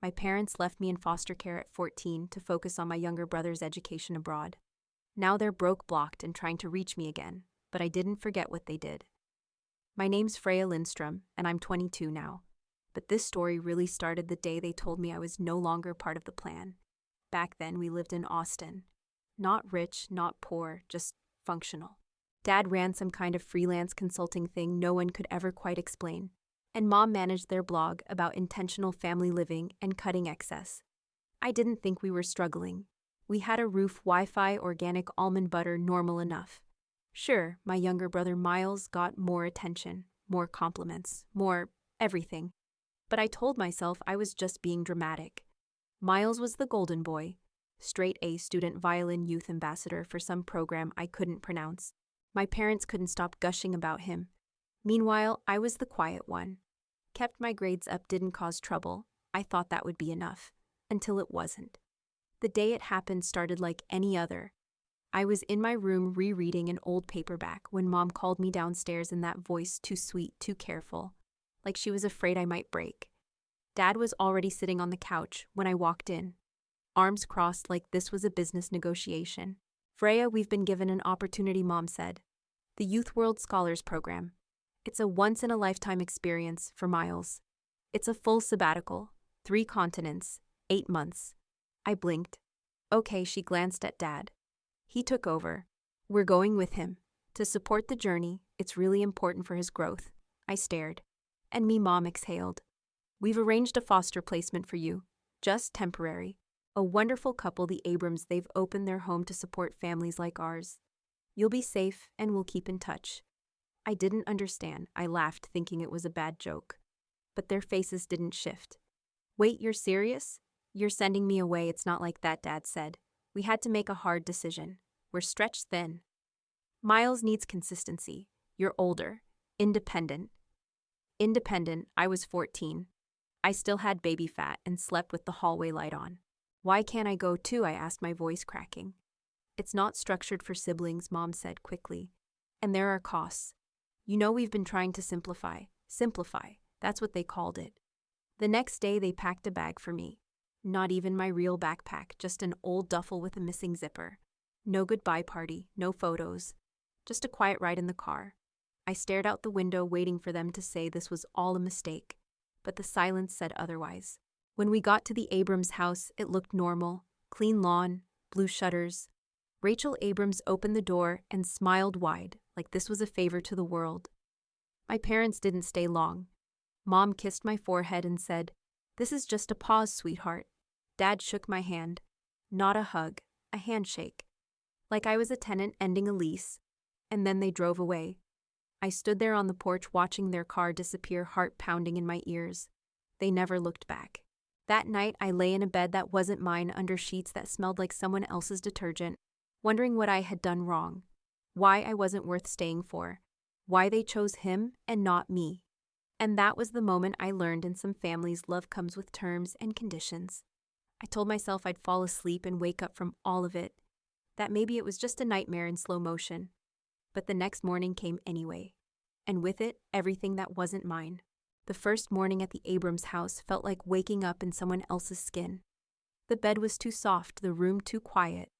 My parents left me in foster care at 14 to focus on my younger brother's education abroad. Now they're blocked and trying to reach me again, but I didn't forget what they did. My name's Freya Lindström, and I'm 22 now. But this story really started the day they told me I was no longer part of the plan. Back then, we lived in Austin. Not rich, not poor, just functional. Dad ran some kind of freelance consulting thing no one could ever quite explain, and Mom managed their blog about intentional family living and cutting excess. I didn't think we were struggling. We had a roof, Wi-Fi, organic almond butter, normal enough. Sure, my younger brother Miles got more attention, more compliments, more everything. But I told myself I was just being dramatic. Miles was the golden boy, straight A student violin youth ambassador for some program I couldn't pronounce. My parents couldn't stop gushing about him. Meanwhile, I was the quiet one. Kept my grades up, didn't cause trouble. I thought that would be enough. Until it wasn't. The day it happened started like any other. I was in my room rereading an old paperback when Mom called me downstairs in that voice too sweet, too careful, like she was afraid I might break. Dad was already sitting on the couch when I walked in, arms crossed like this was a business negotiation. "Freya, we've been given an opportunity," Mom said. "The Youth World Scholars Program. It's a once-in-a-lifetime experience for Miles. It's a full sabbatical, 3 continents, 8 months. I blinked. Okay, she glanced at Dad. He took over. We're going with him. To support the journey, it's really important for his growth. I stared. And Mom exhaled. We've arranged a foster placement for you. Just temporary. A wonderful couple, the Abrams. They've opened their home to support families like ours. You'll be safe and we'll keep in touch." I didn't understand. I laughed, thinking it was a bad joke. But their faces didn't shift. "Wait, you're serious? You're sending me away?" "It's not like that," Dad said. "We had to make a hard decision. We're stretched thin. Miles needs consistency. You're older. Independent." Independent, I was 14. I still had baby fat and slept with the hallway light on. "Why can't I go too?" I asked, my voice cracking. "It's not structured for siblings," Mom said quickly. "And there are costs. You know, we've been trying to simplify. Simplify, that's what they called it." The next day they packed a bag for me. Not even my real backpack, just an old duffel with a missing zipper. No goodbye party, no photos. Just a quiet ride in the car. I stared out the window, waiting for them to say this was all a mistake. But the silence said otherwise. When we got to the Abrams house, it looked normal. Clean lawn, blue shutters. Rachel Abrams opened the door and smiled wide, like this was a favor to the world. My parents didn't stay long. Mom kissed my forehead and said, "This is just a pause, sweetheart." Dad shook my hand. Not a hug, a handshake. Like I was a tenant ending a lease. And then they drove away. I stood there on the porch watching their car disappear, heart pounding in my ears. They never looked back. That night I lay in a bed that wasn't mine, under sheets that smelled like someone else's detergent, wondering what I had done wrong, why I wasn't worth staying for, why they chose him and not me. And that was the moment I learned in some families love comes with terms and conditions. I told myself I'd fall asleep and wake up from all of it, that maybe it was just a nightmare in slow motion. But the next morning came anyway, and with it, everything that wasn't mine. The first morning at the Abrams house felt like waking up in someone else's skin. The bed was too soft, the room too quiet.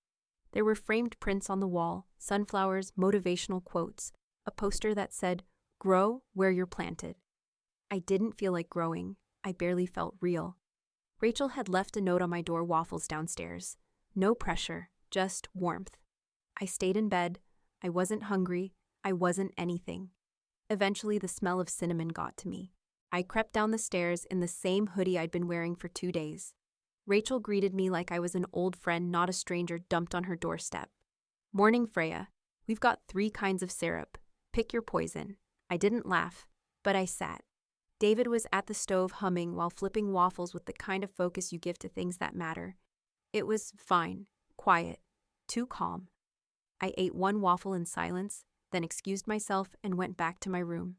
There were framed prints on the wall, sunflowers, motivational quotes, a poster that said, "Grow where you're planted." I didn't feel like growing. I barely felt real. Rachel had left a note on my door, waffles downstairs. No pressure, just warmth. I stayed in bed. I wasn't hungry. I wasn't anything. Eventually, the smell of cinnamon got to me. I crept down the stairs in the same hoodie I'd been wearing for 2 days. Rachel greeted me like I was an old friend, not a stranger dumped on her doorstep. "Morning, Freya. We've got 3 kinds of syrup. Pick your poison." I didn't laugh, but I sat. David was at the stove humming while flipping waffles with the kind of focus you give to things that matter. It was fine, quiet, too calm. I ate 1 waffle in silence, then excused myself and went back to my room.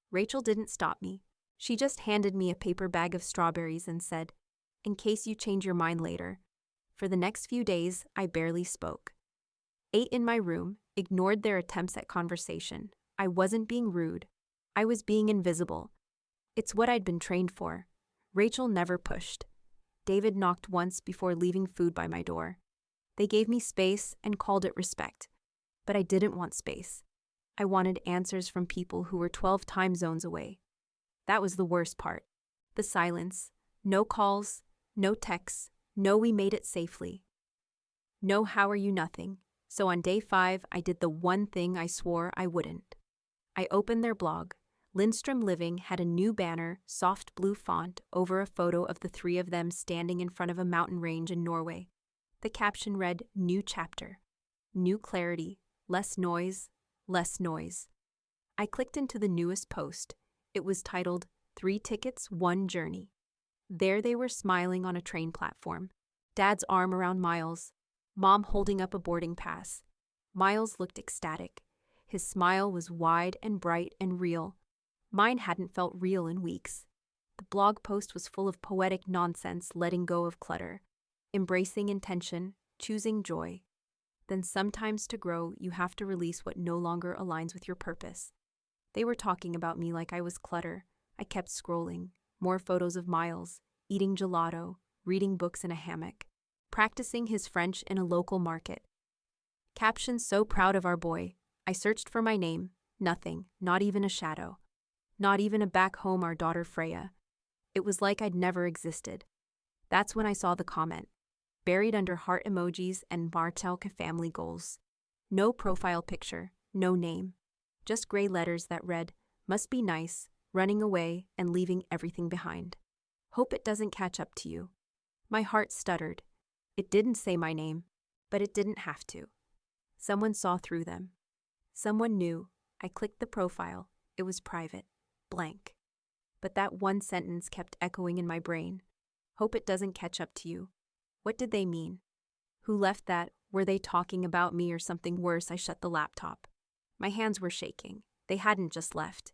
Rachel didn't stop me. She just handed me a paper bag of strawberries and said, "In case you change your mind later." For the next few days, I barely spoke. Ate in my room, ignored their attempts at conversation. I wasn't being rude. I was being invisible. It's what I'd been trained for. Rachel never pushed. David knocked once before leaving food by my door. They gave me space and called it respect. But I didn't want space. I wanted answers from people who were 12 time zones away. That was the worst part. The silence. No calls, no texts, no we made it safely. No how are you nothing. So on day 5, I did the one thing I swore I wouldn't. I opened their blog. Lindström Living had a new banner, soft blue font, over a photo of the 3 of them standing in front of a mountain range in Norway. The caption read, "New chapter. New clarity. Less noise. Less noise." I clicked into the newest post. It was titled, 3 tickets, 1 journey. There they were smiling on a train platform. Dad's arm around Miles. Mom holding up a boarding pass. Miles looked ecstatic. His smile was wide and bright and real. Mine hadn't felt real in weeks. The blog post was full of poetic nonsense, letting go of clutter, embracing intention, choosing joy. Then sometimes to grow, you have to release what no longer aligns with your purpose. They were talking about me like I was clutter. I kept scrolling. More photos of Miles, eating gelato, reading books in a hammock, practicing his French in a local market. Caption, "So proud of our boy." I searched for my name. Nothing, not even a shadow. Not even a back home our daughter Freya. It was like I'd never existed. That's when I saw the comment, buried under heart emojis and Martelka family goals. No profile picture, no name. Just gray letters that read, "Must be nice, running away and leaving everything behind. Hope it doesn't catch up to you." My heart stuttered. It didn't say my name, but it didn't have to. Someone saw through them. Someone knew. I clicked the profile. It was private. Blank. But that one sentence kept echoing in my brain. Hope it doesn't catch up to you. What did they mean? Who left that? Were they talking about me or something worse? I shut the laptop. My hands were shaking. They hadn't just left.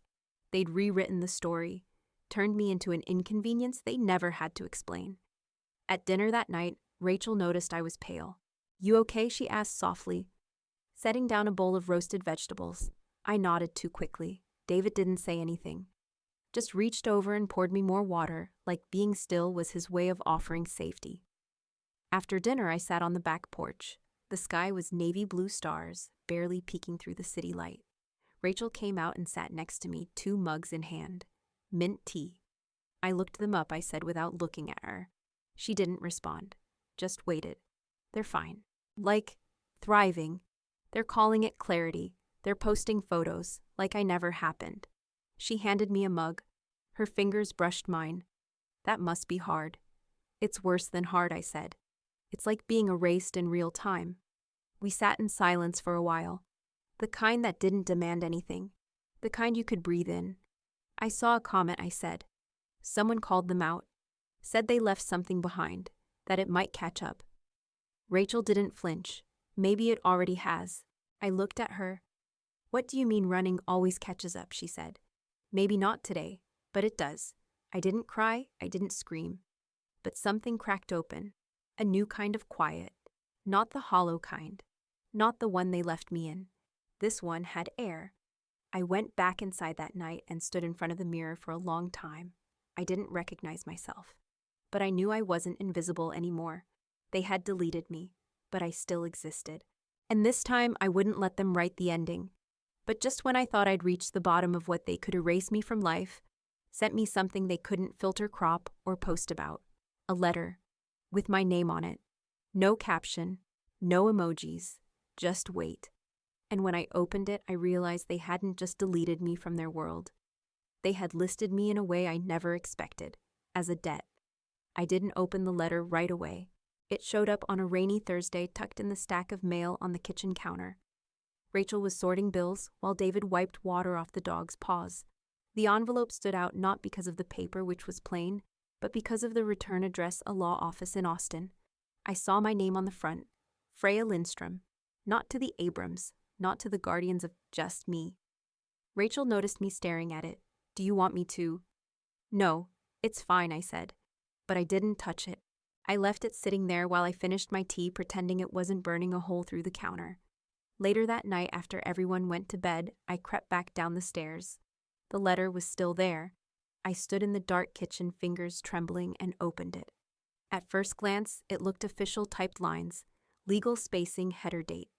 They'd rewritten the story, turned me into an inconvenience they never had to explain. At dinner that night, Rachel noticed I was pale. "You okay?" she asked softly, setting down a bowl of roasted vegetables. I nodded too quickly. David didn't say anything. Just reached over and poured me more water, like being still was his way of offering safety. After dinner, I sat on the back porch. The sky was navy blue stars, barely peeking through the city light. Rachel came out and sat next to me, 2 mugs in hand. Mint tea. I looked them up, I said without looking at her. She didn't respond. Just waited. "They're fine. Like, thriving. They're calling it clarity. They're posting photos, like I never happened." She handed me a mug. Her fingers brushed mine. "That must be hard." "It's worse than hard," I said. "It's like being erased in real time." We sat in silence for a while. The kind that didn't demand anything. The kind you could breathe in. "I saw a comment," I said. "Someone called them out. Said they left something behind, that it might catch up." Rachel didn't flinch. "Maybe it already has." I looked at her. "What do you mean running always catches up?" she said. "Maybe not today, but it does." I didn't cry, I didn't scream. But something cracked open. A new kind of quiet. Not the hollow kind. Not the one they left me in. This one had air. I went back inside that night and stood in front of the mirror for a long time. I didn't recognize myself. But I knew I wasn't invisible anymore. They had deleted me, but I still existed. And this time I wouldn't let them write the ending. But just when I thought I'd reached the bottom of what they could erase me from life, sent me something they couldn't filter crop or post about. A letter. With my name on it. No caption. No emojis. Just wait. And when I opened it, I realized they hadn't just deleted me from their world. They had listed me in a way I never expected, as a debt. I didn't open the letter right away. It showed up on a rainy Thursday tucked in the stack of mail on the kitchen counter. Rachel was sorting bills while David wiped water off the dog's paws. The envelope stood out not because of the paper, which was plain, but because of the return address, a law office in Austin. I saw my name on the front, Freya Lindström, not to the Abrams, not to the guardians of just me. Rachel noticed me staring at it. "Do you want me to?" "No, it's fine," I said. But I didn't touch it. I left it sitting there while I finished my tea, pretending it wasn't burning a hole through the counter. Later that night, after everyone went to bed, I crept back down the stairs. The letter was still there. I stood in the dark kitchen, fingers trembling, and opened it. At first glance, it looked official typed lines, legal spacing, header date.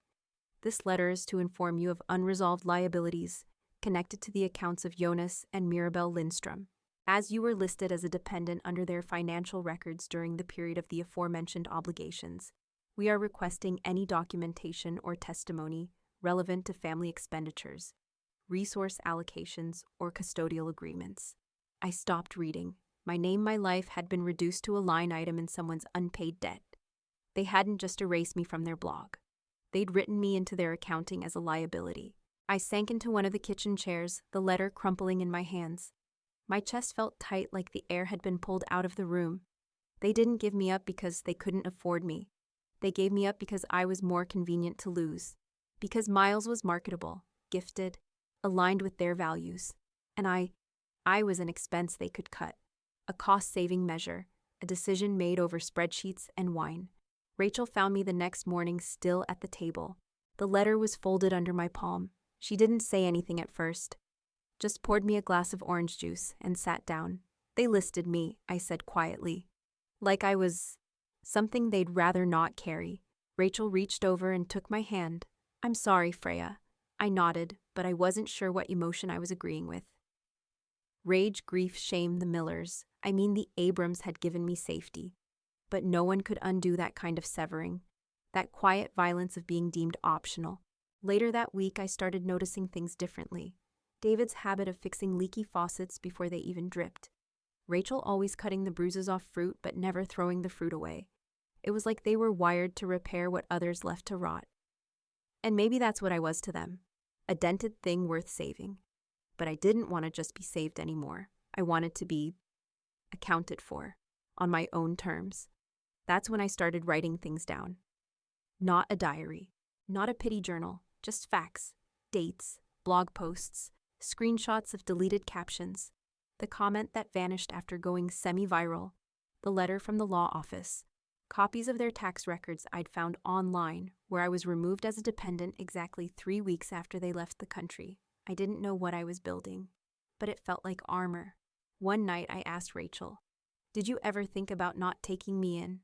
This letter is to inform you of unresolved liabilities connected to the accounts of Jonas and Mirabel Lindström. As you were listed as a dependent under their financial records during the period of the aforementioned obligations, we are requesting any documentation or testimony relevant to family expenditures, resource allocations, or custodial agreements. I stopped reading. My name, my life had been reduced to a line item in someone's unpaid debt. They hadn't just erased me from their blog. They'd written me into their accounting as a liability. I sank into one of the kitchen chairs, the letter crumpling in my hands. My chest felt tight, like the air had been pulled out of the room. They didn't give me up because they couldn't afford me. They gave me up because I was more convenient to lose. Because Miles was marketable, gifted, aligned with their values. And I was an expense they could cut. A cost-saving measure, a decision made over spreadsheets and wine. Rachel found me the next morning still at the table. The letter was folded under my palm. She didn't say anything at first, just poured me a glass of orange juice and sat down. They listed me, I said quietly, like I was something they'd rather not carry. Rachel reached over and took my hand. I'm sorry, Freya. I nodded, but I wasn't sure what emotion I was agreeing with. Rage, grief, shame, the Millers, the Abrams had given me safety. But no one could undo that kind of severing, that quiet violence of being deemed optional. Later that week, I started noticing things differently. David's habit of fixing leaky faucets before they even dripped. Rachel always cutting the bruises off fruit but never throwing the fruit away. It was like they were wired to repair what others left to rot. And maybe that's what I was to them, a dented thing worth saving. But I didn't want to just be saved anymore. I wanted to be accounted for, on my own terms. That's when I started writing things down. Not a diary, not a pity journal, just facts, dates, blog posts, screenshots of deleted captions, the comment that vanished after going semi-viral, the letter from the law office, copies of their tax records I'd found online where I was removed as a dependent exactly 3 weeks after they left the country. I didn't know what I was building, but it felt like armor. One night I asked Rachel, "Did you ever think about not taking me in?"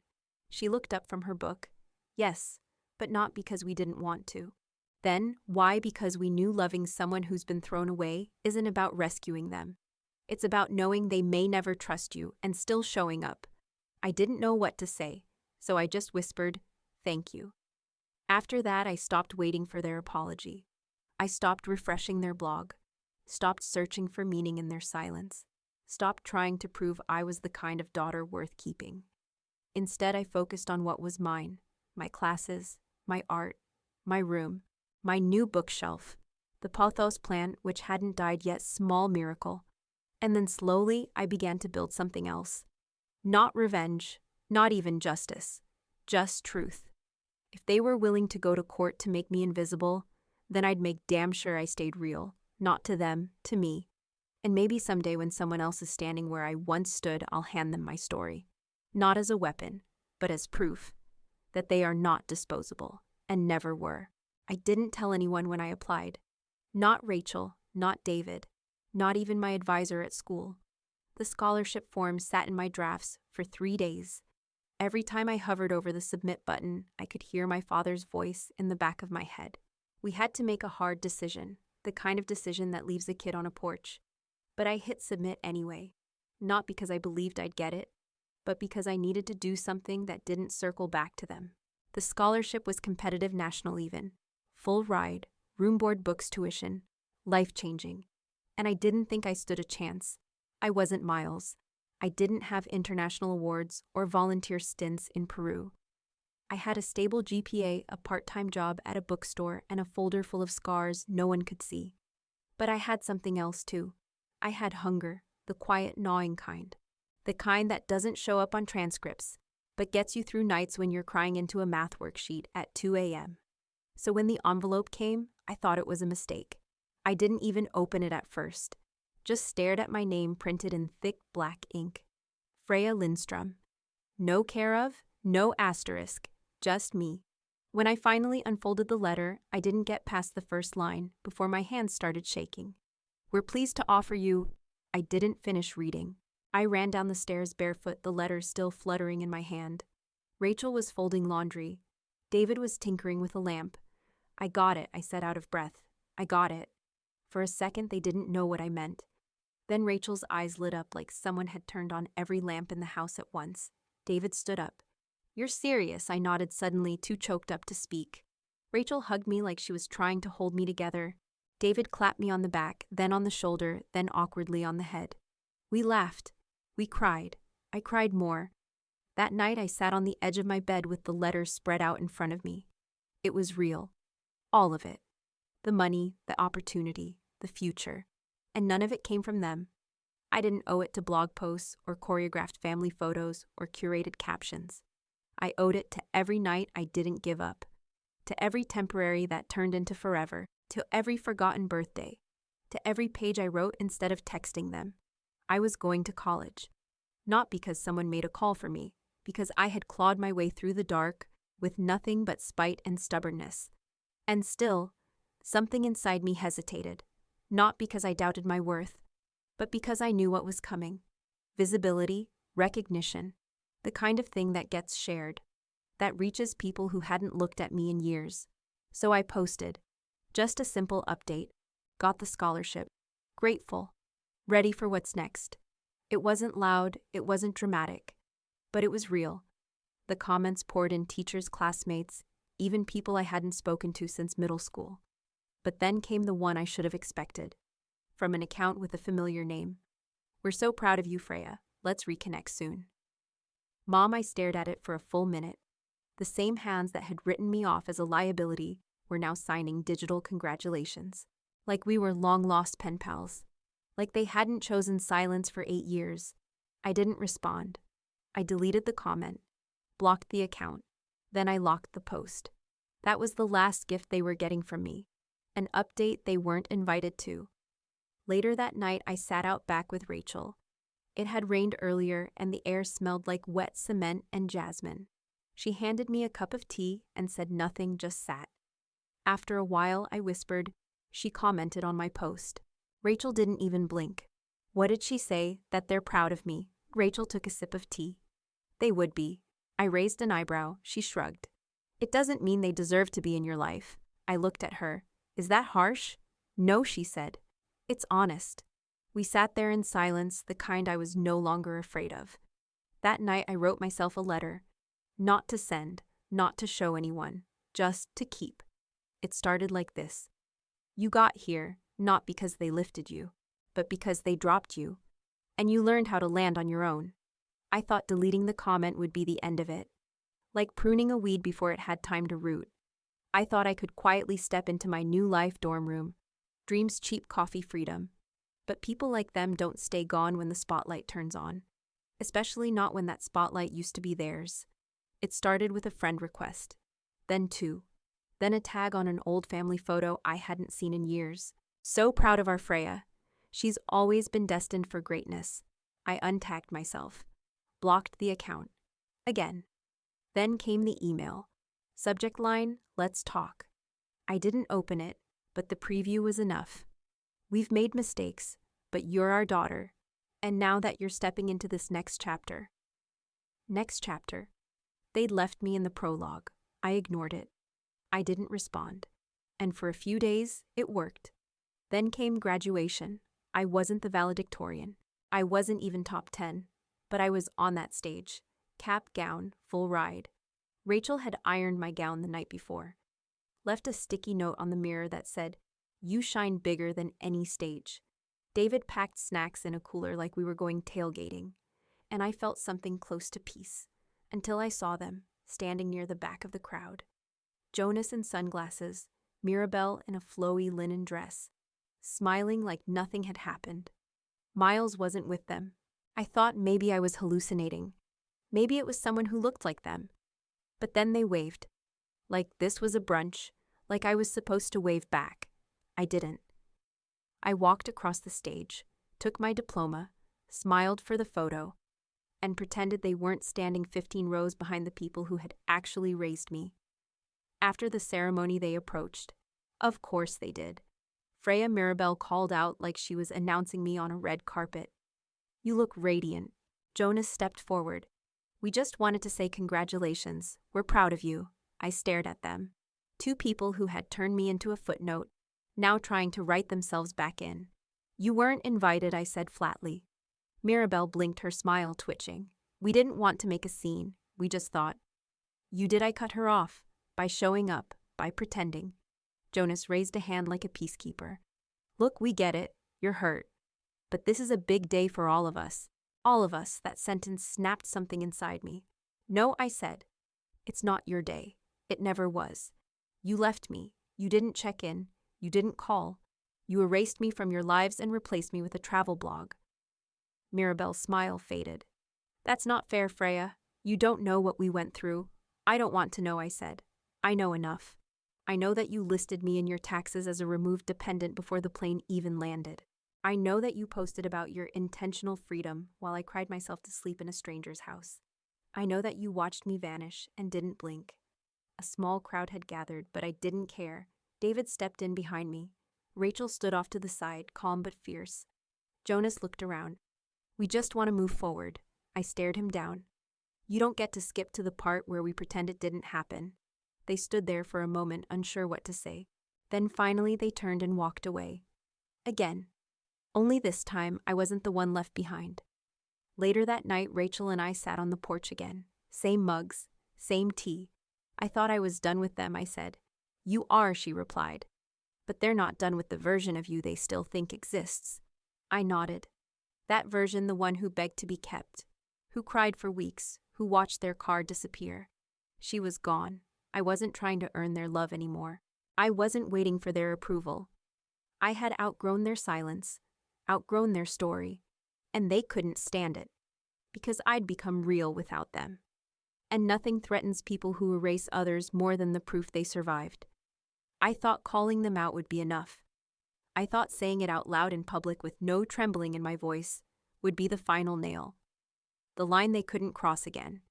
She looked up from her book. Yes, but not because we didn't want to. Then, why? Because we knew loving someone who's been thrown away isn't about rescuing them. It's about knowing they may never trust you and still showing up. I didn't know what to say, so I just whispered, "Thank you." After that, I stopped waiting for their apology. I stopped refreshing their blog, stopped searching for meaning in their silence, stopped trying to prove I was the kind of daughter worth keeping. Instead, I focused on what was mine, my classes, my art, my room, my new bookshelf, the pothos plant which hadn't died yet, small miracle. And then slowly, I began to build something else. Not revenge, not even justice, just truth. If they were willing to go to court to make me invisible, then I'd make damn sure I stayed real, not to them, to me. And maybe someday when someone else is standing where I once stood, I'll hand them my story. Not as a weapon, but as proof that they are not disposable, and never were. I didn't tell anyone when I applied. Not Rachel, not David, not even my advisor at school. The scholarship form sat in my drafts for 3 days. Every time I hovered over the submit button, I could hear my father's voice in the back of my head. We had to make a hard decision, the kind of decision that leaves a kid on a porch. But I hit submit anyway, not because I believed I'd get it, but because I needed to do something that didn't circle back to them. The scholarship was competitive national even, full ride, room board, books, tuition, life-changing. And I didn't think I stood a chance. I wasn't Miles. I didn't have international awards or volunteer stints in Peru. I had a stable GPA, a part-time job at a bookstore, and a folder full of scars no one could see. But I had something else too. I had hunger, the quiet, gnawing kind. The kind that doesn't show up on transcripts, but gets you through nights when you're crying into a math worksheet at 2 a.m. So when the envelope came, I thought it was a mistake. I didn't even open it at first, just stared at my name printed in thick black ink. Freya Lindström. No care of, no asterisk, just me. When I finally unfolded the letter, I didn't get past the first line before my hands started shaking. "We're pleased to offer you..." I didn't finish reading. I ran down the stairs barefoot, the letter still fluttering in my hand. Rachel was folding laundry. David was tinkering with a lamp. I got it, I said out of breath. I got it. For a second, they didn't know what I meant. Then Rachel's eyes lit up like someone had turned on every lamp in the house at once. David stood up. You're serious, I nodded suddenly, too choked up to speak. Rachel hugged me like she was trying to hold me together. David clapped me on the back, then on the shoulder, then awkwardly on the head. We laughed. We cried. I cried more. That night I sat on the edge of my bed with the letters spread out in front of me. It was real. All of it. The money, the opportunity, the future. And none of it came from them. I didn't owe it to blog posts or choreographed family photos or curated captions. I owed it to every night I didn't give up, to every temporary that turned into forever, to every forgotten birthday, to every page I wrote instead of texting them. I was going to college. Not because someone made a call for me, because I had clawed my way through the dark with nothing but spite and stubbornness. And still, something inside me hesitated, not because I doubted my worth, but because I knew what was coming. Visibility, recognition, the kind of thing that gets shared, that reaches people who hadn't looked at me in years. So I posted. Just a simple update. Got the scholarship. Grateful. Ready for what's next. It wasn't loud, it wasn't dramatic, but it was real. The comments poured in, teachers, classmates, even people I hadn't spoken to since middle school. But then came the one I should have expected. From an account with a familiar name. We're so proud of you, Freya. Let's reconnect soon. Mom, I stared at it for a full minute. The same hands that had written me off as a liability were now signing digital congratulations. Like we were long-lost pen pals. Like they hadn't chosen silence for 8 years. I didn't respond. I deleted the comment, blocked the account, then I locked the post. That was the last gift they were getting from me. An update they weren't invited to. Later that night, I sat out back with Rachel. It had rained earlier and the air smelled like wet cement and jasmine. She handed me a cup of tea and said nothing, just sat. After a while, I whispered. She commented on my post. Rachel didn't even blink. What did she say? That they're proud of me. Rachel took a sip of tea. They would be. I raised an eyebrow. She shrugged. It doesn't mean they deserve to be in your life. I looked at her. Is that harsh? No, she said. It's honest. We sat there in silence, the kind I was no longer afraid of. That night I wrote myself a letter. Not to send, not to show anyone, just to keep. It started like this. You got here, not because they lifted you, but because they dropped you, and you learned how to land on your own. I thought deleting the comment would be the end of it. Like pruning a weed before it had time to root. I thought I could quietly step into my new life dorm room. Dreams, cheap coffee, freedom. But people like them don't stay gone when the spotlight turns on. Especially not when that spotlight used to be theirs. It started with a friend request. Then 2. Then a tag on an old family photo I hadn't seen in years. So proud of our Freya. She's always been destined for greatness. I untagged myself. Blocked the account. Again. Then came the email. Subject line, let's talk. I didn't open it, but the preview was enough. We've made mistakes, but you're our daughter. And now that you're stepping into this next chapter. Next chapter. They'd left me in the prologue. I ignored it. I didn't respond. And for a few days, it worked. Then came graduation. I wasn't the valedictorian. I wasn't even top 10. But I was on that stage. Cap, gown, full ride. Rachel had ironed my gown the night before. Left a sticky note on the mirror that said, "You shine bigger than any stage." David packed snacks in a cooler like we were going tailgating. And I felt something close to peace. Until I saw them, standing near the back of the crowd. Jonas in sunglasses, Mirabelle in a flowy linen dress, smiling like nothing had happened. Miles wasn't with them. I thought maybe I was hallucinating. Maybe it was someone who looked like them. But then they waved. Like this was a brunch, like I was supposed to wave back. I didn't. I walked across the stage, took my diploma, smiled for the photo, and pretended they weren't standing 15 rows behind the people who had actually raised me. After the ceremony, they approached. Of course they did. Freya Mirabelle called out like she was announcing me on a red carpet. You look radiant. Jonas stepped forward. We just wanted to say congratulations. We're proud of you. I stared at them. Two people who had turned me into a footnote, now trying to write themselves back in. You weren't invited, I said flatly. Mirabelle blinked, her smile twitching. We didn't want to make a scene. We just thought. You did. I cut her off. By showing up, by pretending. Jonas raised a hand like a peacekeeper. Look, we get it. You're hurt. But this is a big day for all of us. All of us. That sentence snapped something inside me. No, I said. It's not your day. It never was. You left me. You didn't check in. You didn't call. You erased me from your lives and replaced me with a travel blog. Mirabelle's smile faded. That's not fair, Freya. You don't know what we went through. I don't want to know, I said. I know enough. I know that you listed me in your taxes as a removed dependent before the plane even landed. I know that you posted about your intentional freedom while I cried myself to sleep in a stranger's house. I know that you watched me vanish and didn't blink. A small crowd had gathered, but I didn't care. David stepped in behind me. Rachel stood off to the side, calm but fierce. Jonas looked around. We just want to move forward. I stared him down. You don't get to skip to the part where we pretend it didn't happen. They stood there for a moment, unsure what to say. Then finally they turned and walked away. Again. Only this time, I wasn't the one left behind. Later that night, Rachel and I sat on the porch again. Same mugs, same tea. I thought I was done with them, I said. You are, she replied. But they're not done with the version of you they still think exists. I nodded. That version, the one who begged to be kept, who cried for weeks, who watched their car disappear. She was gone. I wasn't trying to earn their love anymore. I wasn't waiting for their approval. I had outgrown their silence, outgrown their story, and they couldn't stand it, because I'd become real without them. And nothing threatens people who erase others more than the proof they survived. I thought calling them out would be enough. I thought saying it out loud in public with no trembling in my voice would be the final nail. The line they couldn't cross again.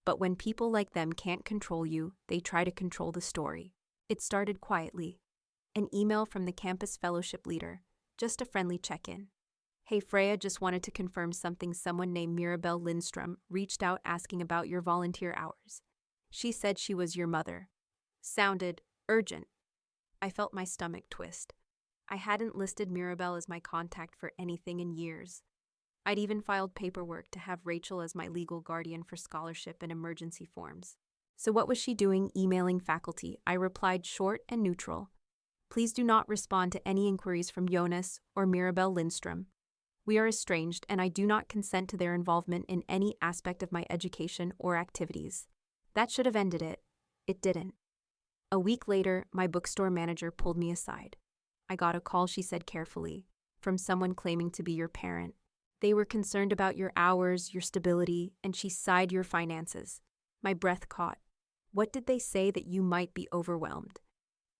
But when people like them can't control you, they try to control the story. It started quietly. An email from the campus fellowship leader, just a friendly check-in. Hey Freya, just wanted to confirm something. Someone named Freya Lindström reached out asking about your volunteer hours. She said she was your mother. Sounded urgent. I felt my stomach twist. I hadn't listed Mirabelle as my contact for anything in years. I'd even filed paperwork to have Rachel as my legal guardian for scholarship and emergency forms. So what was she doing emailing faculty? I replied short and neutral. Please do not respond to any inquiries from Jonas or Freya Lindström. We are estranged and I do not consent to their involvement in any aspect of my education or activities. That should have ended it. It didn't. A week later, my bookstore manager pulled me aside. I got a call, she said carefully, from someone claiming to be your parent. They were concerned about your hours, your stability, and she sighed your finances. My breath caught. What did they say? That you might be overwhelmed?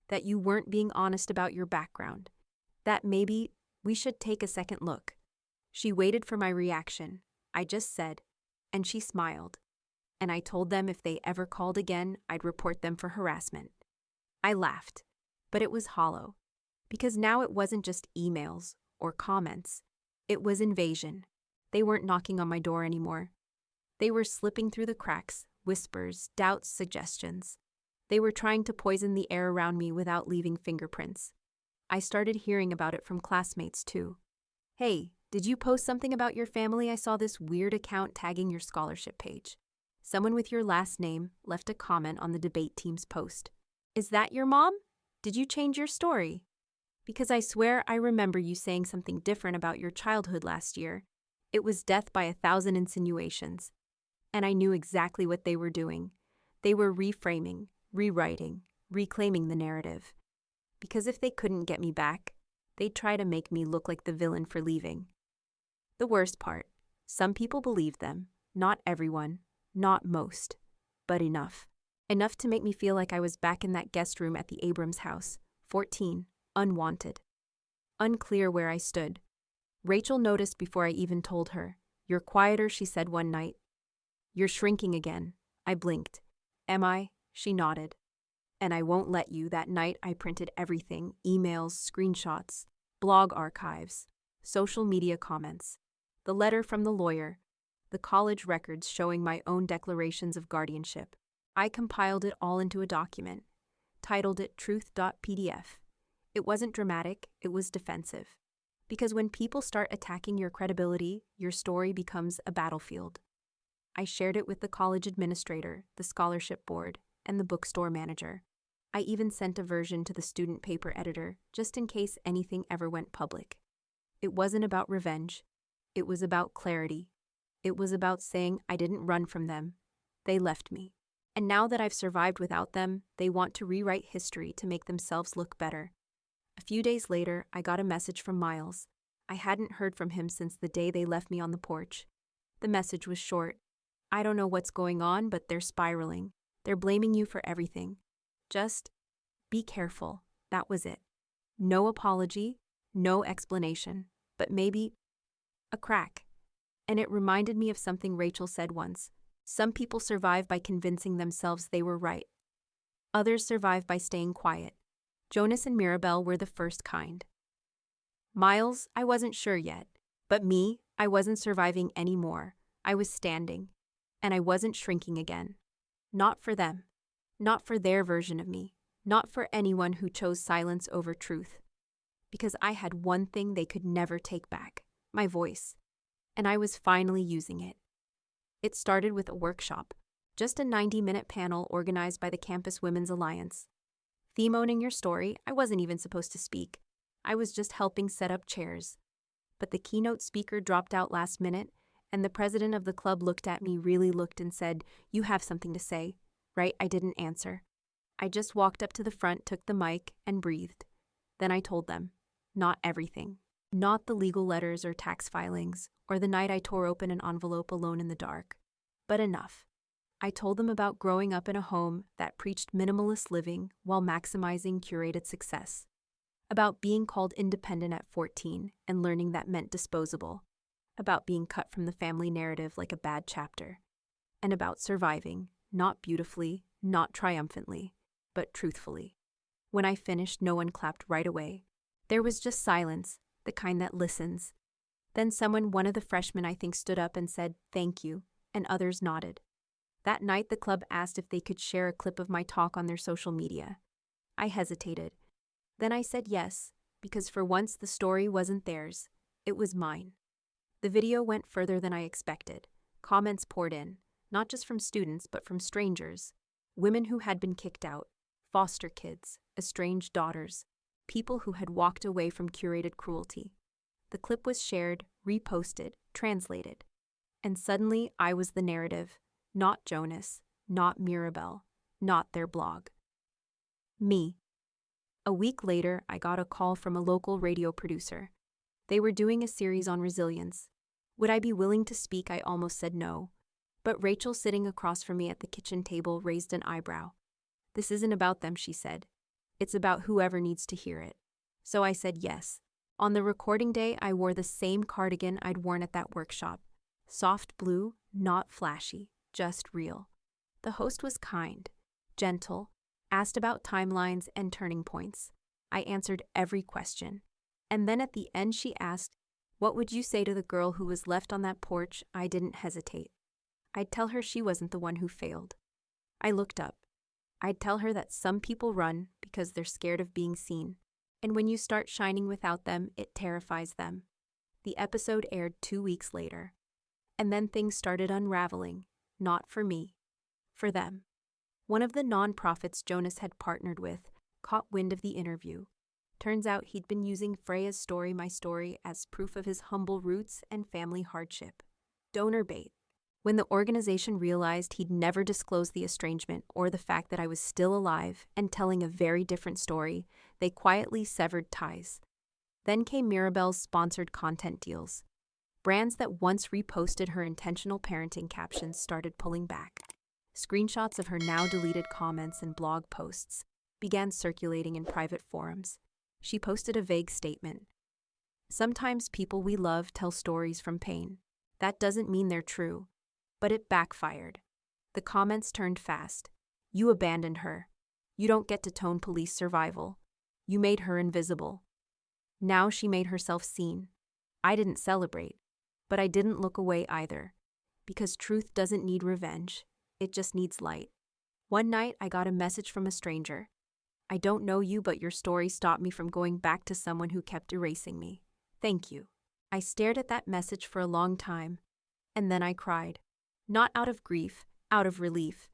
That you weren't being honest about your background? That maybe we should take a second look? She waited for my reaction. I just said, and she smiled. And I told them if they ever called again, I'd report them for harassment. I laughed, but it was hollow, because now it wasn't just emails or comments. It was invasion. They weren't knocking on my door anymore. They were slipping through the cracks, whispers, doubts, suggestions. They were trying to poison the air around me without leaving fingerprints. I started hearing about it from classmates too. Hey, did you post something about your family? I saw this weird account tagging your scholarship page. Someone with your last name left a comment on the debate team's post. Is that your mom? Did you change your story? Because I swear I remember you saying something different about your childhood last year. It was death by 1,000 insinuations. And I knew exactly what they were doing. They were reframing, rewriting, reclaiming the narrative. Because if they couldn't get me back, they'd try to make me look like the villain for leaving. The worst part, some people believed them. Not everyone, not most, but enough. Enough to make me feel like I was back in that guest room at the Abrams house, 14, unwanted. Unclear where I stood. Rachel noticed before I even told her. You're quieter, she said one night. You're shrinking again. I blinked. Am I? She nodded. And I won't let you. That night I printed everything, emails, screenshots, blog archives, social media comments. the letter from the lawyer, the college records showing my own declarations of guardianship. I compiled it all into a document, titled it Truth.pdf. It wasn't dramatic, it was defensive. Because when people start attacking your credibility, your story becomes a battlefield. I shared it with the college administrator, the scholarship board, and the bookstore manager. I even sent a version to the student paper editor, just in case anything ever went public. It wasn't about revenge. It was about clarity. It was about saying I didn't run from them. They left me. And now that I've survived without them, they want to rewrite history to make themselves look better. A few days later, I got a message from Miles. I hadn't heard from him since the day they left me on the porch. The message was short. I don't know what's going on, but they're spiraling. They're blaming you for everything. Just be careful. That was it. No apology, no explanation, but maybe a crack. And it reminded me of something Rachel said once. Some people survive by convincing themselves they were right. Others survive by staying quiet. Jonas and Mirabel were the first kind. Miles, I wasn't sure yet. But me, I wasn't surviving anymore. I was standing. And I wasn't shrinking again. Not for them. Not for their version of me. Not for anyone who chose silence over truth. Because I had one thing they could never take back. My voice. And I was finally using it. It started with a workshop. Just a 90-minute panel organized by the Campus Women's Alliance. Theme owning your story, I wasn't even supposed to speak. I was just helping set up chairs. But the keynote speaker dropped out last minute, and the president of the club looked at me, really looked, and said, "You have something to say." Right? I didn't answer. I just walked up to the front, took the mic, and breathed. Then I told them. Not everything. Not the legal letters or tax filings, or the night I tore open an envelope alone in the dark. But enough. I told them about growing up in a home that preached minimalist living while maximizing curated success. About being called independent at 14 and learning that meant disposable. About being cut from the family narrative like a bad chapter. And about surviving, not beautifully, not triumphantly, but truthfully. When I finished, no one clapped right away. There was just silence, the kind that listens. Then one of the freshmen I think, stood up and said, "Thank you," and others nodded. That night, the club asked if they could share a clip of my talk on their social media. I hesitated. Then I said yes, because for once the story wasn't theirs, it was mine. The video went further than I expected. Comments poured in, not just from students, but from strangers. Women who had been kicked out, foster kids, estranged daughters, people who had walked away from curated cruelty. The clip was shared, reposted, translated. And suddenly I was the narrative, not Jonas, not Mirabel, not their blog. Me. A week later, I got a call from a local radio producer. They were doing a series on resilience. Would I be willing to speak? I almost said no. But Rachel, sitting across from me at the kitchen table, raised an eyebrow. "This isn't about them," she said. "It's about whoever needs to hear it." So I said yes. On the recording day, I wore the same cardigan I'd worn at that workshop. Soft blue, not flashy, just real. The host was kind, gentle, asked about timelines and turning points. I answered every question. And then at the end she asked, "What would you say to the girl who was left on that porch?" I didn't hesitate. I'd tell her she wasn't the one who failed. I looked up. I'd tell her that some people run because they're scared of being seen. And when you start shining without them, it terrifies them. The episode aired 2 weeks later. And then things started unraveling. Not for me. For them. One of the nonprofits Jonas had partnered with caught wind of the interview. Turns out he'd been using Freya's story, my story, as proof of his humble roots and family hardship. Donor bait. When the organization realized he'd never disclosed the estrangement or the fact that I was still alive and telling a very different story, they quietly severed ties. Then came Mirabel's sponsored content deals. Brands that once reposted her intentional parenting captions started pulling back. Screenshots of her now deleted comments and blog posts began circulating in private forums. She posted a vague statement. "Sometimes people we love tell stories from pain. That doesn't mean they're true." But it backfired. The comments turned fast. "You abandoned her. You don't get to tone police survival. You made her invisible." Now she made herself seen. I didn't celebrate. But I didn't look away either, because truth doesn't need revenge, it just needs light. One night, I got a message from a stranger. I don't know you, but your story stopped me from going back to someone who kept erasing me. Thank you. I stared at that message for a long time, and then I cried. Not out of grief, out of relief.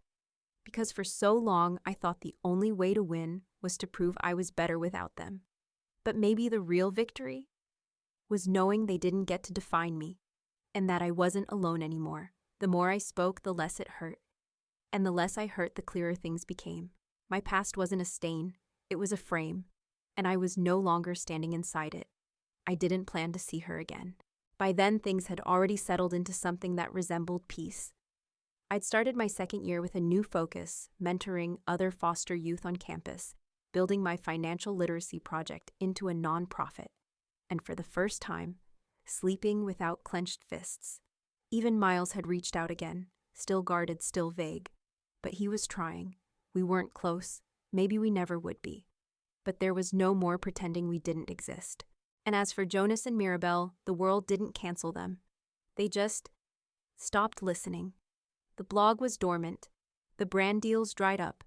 Because for so long, I thought the only way to win was to prove I was better without them. But maybe the real victory was knowing they didn't get to define me, and that I wasn't alone anymore. The more I spoke, the less it hurt. And the less I hurt, the clearer things became. My past wasn't a stain, it was a frame, and I was no longer standing inside it. I didn't plan to see her again. By then, things had already settled into something that resembled peace. I'd started my second year with a new focus, mentoring other foster youth on campus, building my financial literacy project into a nonprofit, and for the first time, sleeping without clenched fists. Even Miles had reached out again, still guarded, still vague. But he was trying. We weren't close. Maybe we never would be. But there was no more pretending we didn't exist. And as for Jonas and Mirabelle, the world didn't cancel them. They just stopped listening. The blog was dormant. The brand deals dried up.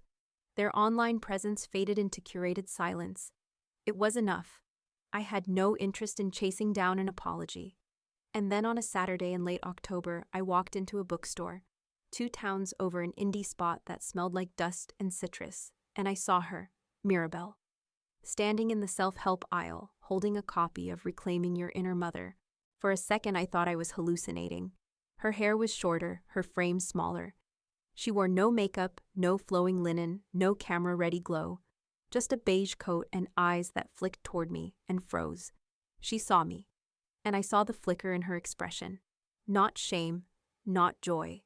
Their online presence faded into curated silence. It was enough. I had no interest in chasing down an apology. And then on a Saturday in late October, I walked into a bookstore, 2 towns over an indie spot that smelled like dust and citrus, and I saw her, Mirabelle, standing in the self-help aisle, holding a copy of Reclaiming Your Inner Mother. For a second, I thought I was hallucinating. Her hair was shorter, her frame smaller. She wore no makeup, no flowing linen, no camera-ready glow, just a beige coat and eyes that flicked toward me and froze. She saw me, and I saw the flicker in her expression. Not shame, not joy.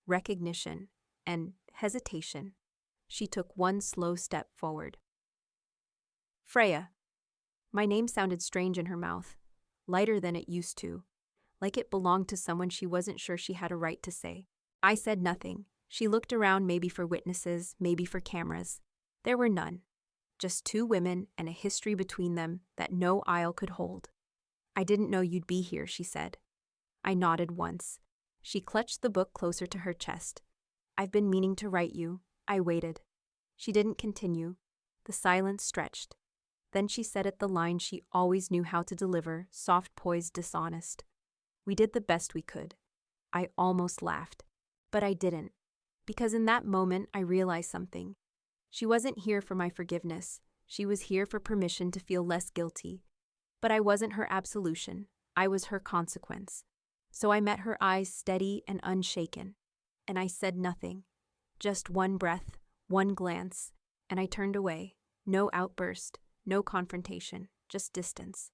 Recognition and hesitation. She took one slow step forward. Freya. My name sounded strange in her mouth, lighter than it used to, like it belonged to someone she wasn't sure she had a right to say. I said nothing. She looked around, maybe for witnesses, maybe for cameras. There were none. Just 2 women and a history between them that no aisle could hold. I didn't know you'd be here, she said. I nodded once. She clutched the book closer to her chest. I've been meaning to write you. I waited. She didn't continue. The silence stretched. Then she said it, the line she always knew how to deliver, soft-poised, dishonest. We did the best we could. I almost laughed. But I didn't. Because in that moment, I realized something. She wasn't here for my forgiveness. She was here for permission to feel less guilty. But I wasn't her absolution. I was her consequence. So I met her eyes steady and unshaken. And I said nothing. Just one breath, one glance, and I turned away. No outburst, no confrontation, just distance.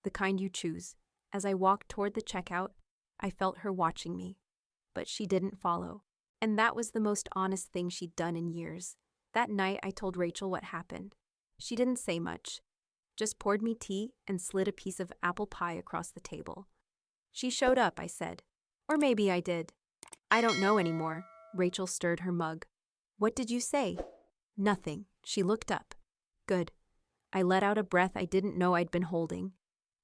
The kind you choose. As I walked toward the checkout, I felt her watching me. But she didn't follow. And that was the most honest thing she'd done in years. That night, I told Rachel what happened. She didn't say much. Just poured me tea and slid a piece of apple pie across the table. She showed up, I said. Or maybe I did. I don't know anymore. Rachel stirred her mug. What did you say? Nothing. She looked up. Good. I let out a breath I didn't know I'd been holding.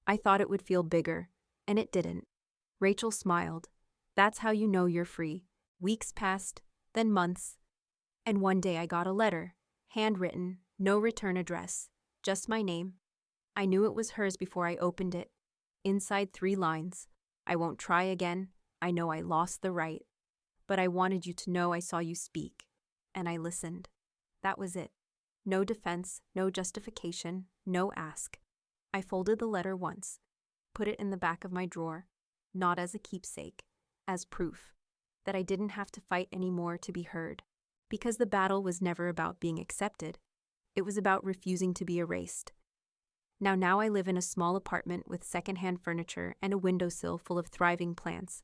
I thought it would feel bigger, and it didn't. Rachel smiled. That's how you know you're free. Weeks passed, then months. And one day I got a letter, handwritten, no return address, just my name. I knew it was hers before I opened it. Inside 3 lines. I won't try again. I know I lost the right. But I wanted you to know I saw you speak. And I listened. That was it. No defense, no justification, no ask. I folded the letter once, put it in the back of my drawer, not as a keepsake, as proof that I didn't have to fight anymore to be heard. Because the battle was never about being accepted. It was about refusing to be erased. Now I live in a small apartment with secondhand furniture and a windowsill full of thriving plants.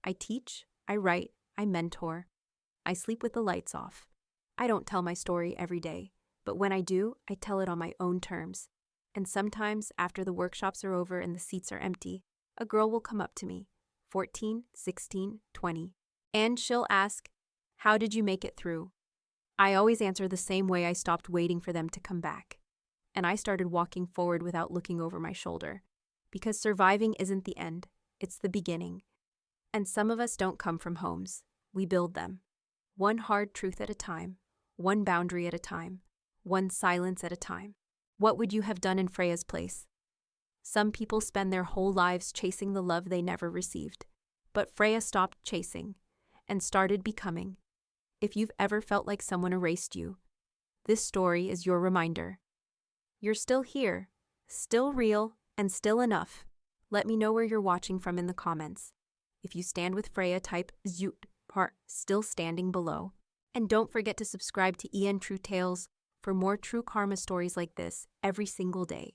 I teach, I write, I mentor. I sleep with the lights off. I don't tell my story every day, but when I do, I tell it on my own terms. And sometimes, after the workshops are over and the seats are empty, a girl will come up to me, 14, 16, 20, and she'll ask, "How did you make it through?" I always answer the same way. I stopped waiting for them to come back. And I started walking forward without looking over my shoulder. Because surviving isn't the end. It's the beginning. And some of us don't come from homes. We build them. One hard truth at a time, one boundary at a time, one silence at a time. What would you have done in Freya's place? Some people spend their whole lives chasing the love they never received. But Freya stopped chasing and started becoming. If you've ever felt like someone erased you, this story is your reminder. You're still here, still real, and still enough. Let me know where you're watching from in the comments. If you stand with Freya, type Zoot part still standing below. And don't forget to subscribe to EN True Tales for more true karma stories like this every single day.